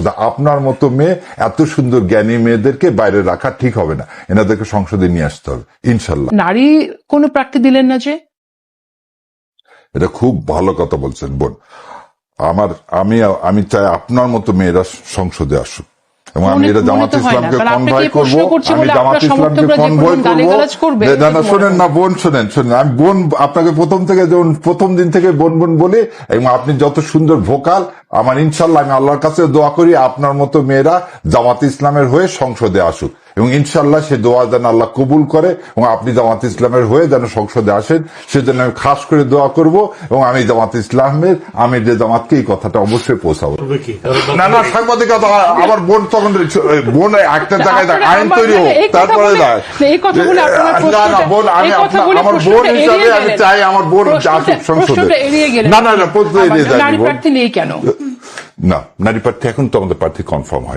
কিন্তু আপনার মতো মেয়ে, এত সুন্দর জ্ঞানী মেয়েদেরকে বাইরে রাখা ঠিক হবে না, এনাদেরকে সংসদে নিয়ে আসতে হবে ইনশাল্লাহ। নারী কোনো প্রার্থী দিলেন না যে? এটা খুব ভালো কথা বলছেন বোন। আমি চাই আপনার মতো মেয়েরা সংসদে আসুক, এবং আমি এটা জামাত ইসলামকে কনভয় করবো, আমি জামাত ইসলামকে কনভয় করবো। না শোনেন না বোন, শোনেন, আমি বোন আপনাকে প্রথম দিন থেকে বোন বোন বলি, এবং আপনি যত সুন্দর ভোকাল, আমার ইনশাল্লাহ আমি আল্লাহর কাছে দোয়া করি আপনার মতো মেয়েরা জামাত ইসলামের হয়ে সংসদে আসুক, এবং ইনশাল্লাহ সে দোয়া যেন আল্লাহ কবুল করে, এবং আপনি জামাত ইসলামের হয়ে যেন সংসদে আসেন, সেজন্য আমি খাস করে দোয়া করব, এবং আমি জামাত ইসলামের আমির জামাতকে এই কথাটা অবশ্যই পৌঁছাবো। না না সাংবাদিকতা, আমার বোন তখন বোন একটা জায়গায় আইন তৈরি হোক, তারপরে না না বোন, আমি আমার বোন হিসাবে আমি চাই আমার বোন আসুক সংসদে। না না না প্রশ্ন এড়িয়ে যায়, নারী প্রার্থী নেই কেন? না নারী প্রার্থী এখন তো আমাদের প্রার্থী কনফার্ম হয়নি।